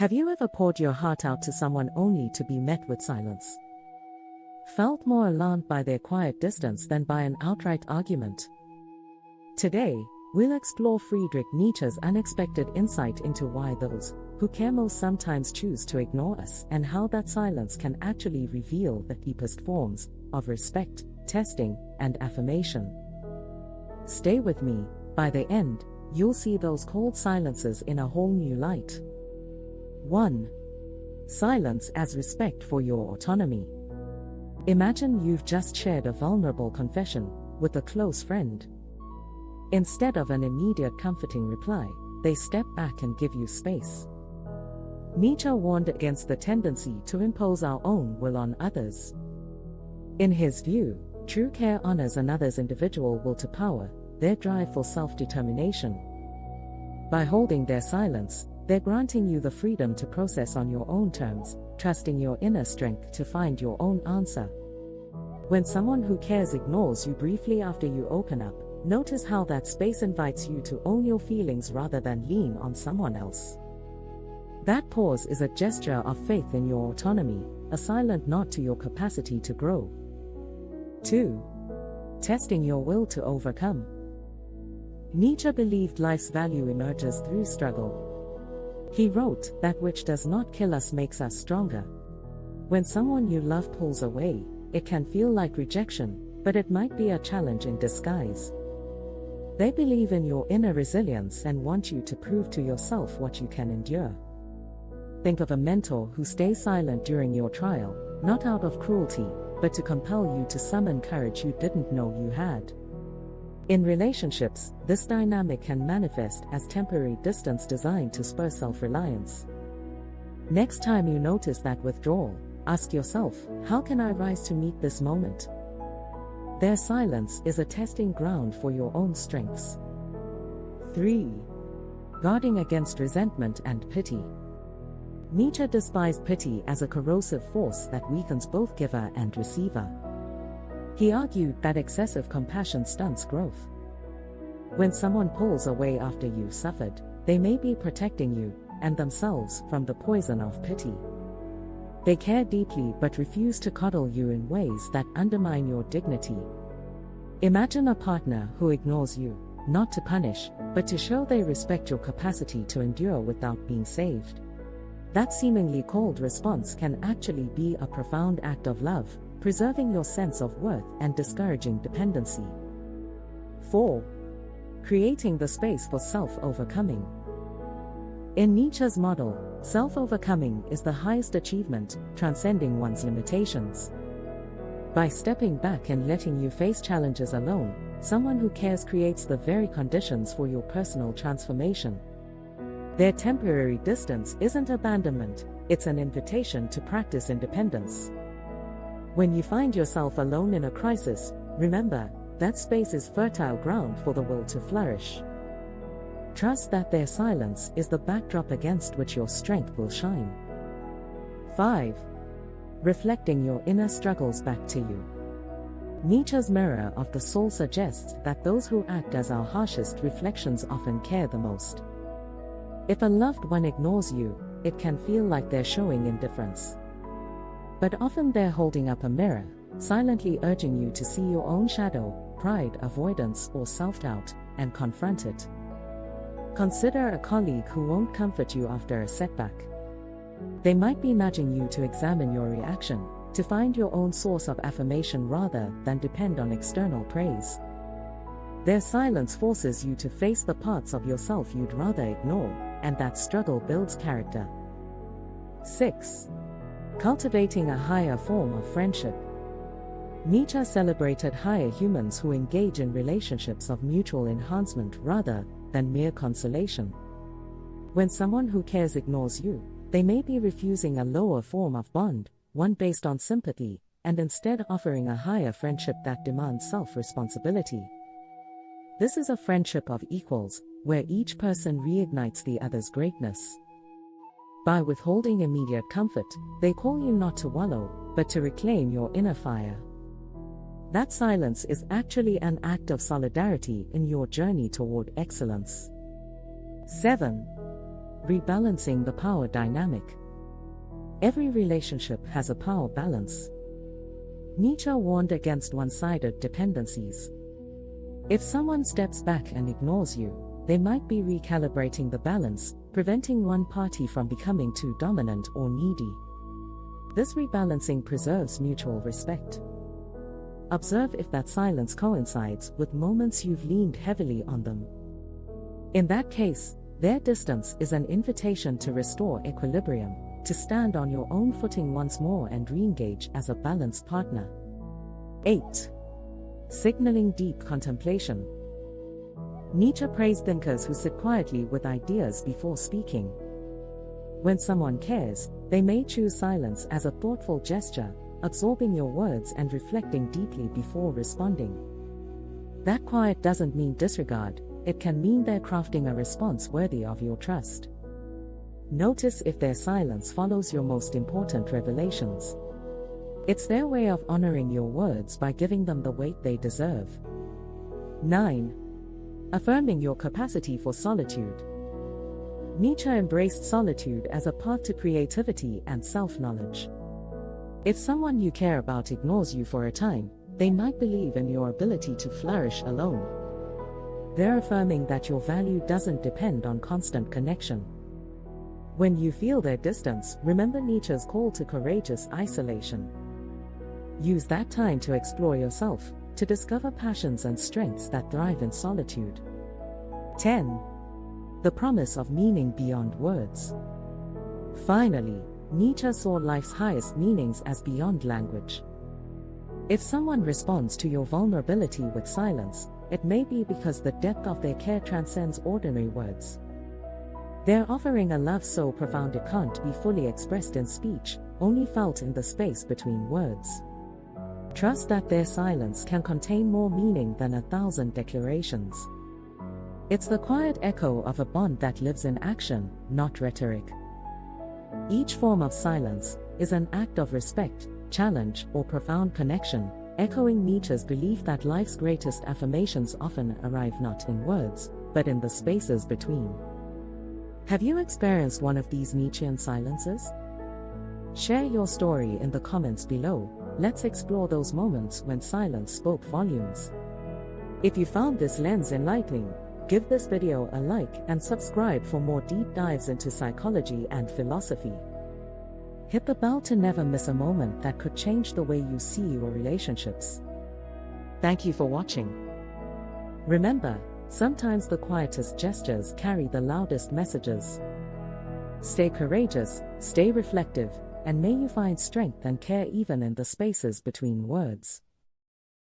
Have you ever poured your heart out to someone only to be met with silence? Felt more alarmed by their quiet distance than by an outright argument? Today, we'll explore Friedrich Nietzsche's unexpected insight into why those who care most sometimes choose to ignore us, and how that silence can actually reveal the deepest forms of respect, testing, and affirmation. Stay with me. By the end, you'll see those cold silences in a whole new light. 1. Silence as respect for your autonomy. Imagine you've just shared a vulnerable confession with a close friend. Instead of an immediate comforting reply, they step back and give you space. Nietzsche warned against the tendency to impose our own will on others. In his view, true care honors another's individual will to power, their drive for self-determination. By holding their silence, they're granting you the freedom to process on your own terms, trusting your inner strength to find your own answer. When someone who cares ignores you briefly after you open up, notice how that space invites you to own your feelings rather than lean on someone else. That pause is a gesture of faith in your autonomy, a silent nod to your capacity to grow. 2. Testing your will to overcome. Nietzsche believed life's value emerges through struggle. He wrote, "That which does not kill us makes us stronger." When someone you love pulls away, it can feel like rejection, but it might be a challenge in disguise. They believe in your inner resilience and want you to prove to yourself what you can endure. Think of a mentor who stays silent during your trial, not out of cruelty, but to compel you to summon courage you didn't know you had. In relationships, this dynamic can manifest as temporary distance designed to spur self-reliance. Next time you notice that withdrawal, ask yourself, how can I rise to meet this moment? Their silence is a testing ground for your own strengths. 3. Guarding against resentment and pity. Nietzsche despised pity as a corrosive force that weakens both giver and receiver. He argued that excessive compassion stunts growth. When someone pulls away after you've suffered, they may be protecting you and themselves from the poison of pity. They care deeply but refuse to coddle you in ways that undermine your dignity. Imagine a partner who ignores you, not to punish, but to show they respect your capacity to endure without being saved. That seemingly cold response can actually be a profound act of love, preserving your sense of worth and discouraging dependency. 4. Creating the space for self-overcoming. In Nietzsche's model, self-overcoming is the highest achievement, transcending one's limitations. By stepping back and letting you face challenges alone, someone who cares creates the very conditions for your personal transformation. Their temporary distance isn't abandonment, it's an invitation to practice independence. When you find yourself alone in a crisis, remember, that space is fertile ground for the will to flourish. Trust that their silence is the backdrop against which your strength will shine. 5. Reflecting your inner struggles back to you. Nietzsche's mirror of the soul suggests that those who act as our harshest reflections often care the most. If a loved one ignores you, it can feel like they're showing indifference. But often they're holding up a mirror, silently urging you to see your own shadow, pride, avoidance, or self-doubt, and confront it. Consider a colleague who won't comfort you after a setback. They might be nudging you to examine your reaction, to find your own source of affirmation rather than depend on external praise. Their silence forces you to face the parts of yourself you'd rather ignore, and that struggle builds character. 6. Cultivating a higher form of friendship. Nietzsche celebrated higher humans who engage in relationships of mutual enhancement rather than mere consolation. When someone who cares ignores you, they may be refusing a lower form of bond, one based on sympathy, and instead offering a higher friendship that demands self-responsibility. This is a friendship of equals, where each person reignites the other's greatness. By withholding immediate comfort, they call you not to wallow, but to reclaim your inner fire. That silence is actually an act of solidarity in your journey toward excellence. 7. rebalancing the power dynamic. Every relationship has a power balance. Nietzsche warned against one-sided dependencies. If someone steps back and ignores you, they might be recalibrating the balance, preventing one party from becoming too dominant or needy. This rebalancing preserves mutual respect. Observe if that silence coincides with moments you've leaned heavily on them. In that case, their distance is an invitation to restore equilibrium, to stand on your own footing once more and re-engage as a balanced partner. 8. Signaling deep contemplation. Nietzsche praised thinkers who sit quietly with ideas before speaking. When someone cares, they may choose silence as a thoughtful gesture, absorbing your words and reflecting deeply before responding. That quiet doesn't mean disregard, it can mean they're crafting a response worthy of your trust. Notice if their silence follows your most important revelations. It's their way of honoring your words by giving them the weight they deserve. 9. Affirming your capacity for solitude. Nietzsche embraced solitude as a path to creativity and self-knowledge. If someone you care about ignores you for a time, they might believe in your ability to flourish alone. They're affirming that your value doesn't depend on constant connection. When you feel their distance, remember Nietzsche's call to courageous isolation. Use that time to explore yourself, to discover passions and strengths that thrive in solitude. 10. The promise of meaning beyond words. Finally, Nietzsche saw life's highest meanings as beyond language. If someone responds to your vulnerability with silence, it may be because the depth of their care transcends ordinary words. They're offering a love so profound it can't be fully expressed in speech, only felt in the space between words. Trust that their silence can contain more meaning than 1,000 declarations. It's the quiet echo of a bond that lives in action, not rhetoric. Each form of silence is an act of respect, challenge, or profound connection, echoing Nietzsche's belief that life's greatest affirmations often arrive not in words, but in the spaces between. Have you experienced one of these Nietzschean silences? Share your story in the comments below. Let's explore those moments when silence spoke volumes. If you found this lens enlightening, give this video a like and subscribe for more deep dives into psychology and philosophy. Hit the bell to never miss a moment that could change the way you see your relationships. Thank you for watching. Remember, sometimes the quietest gestures carry the loudest messages. Stay courageous, stay reflective, and may you find strength and care even in the spaces between words.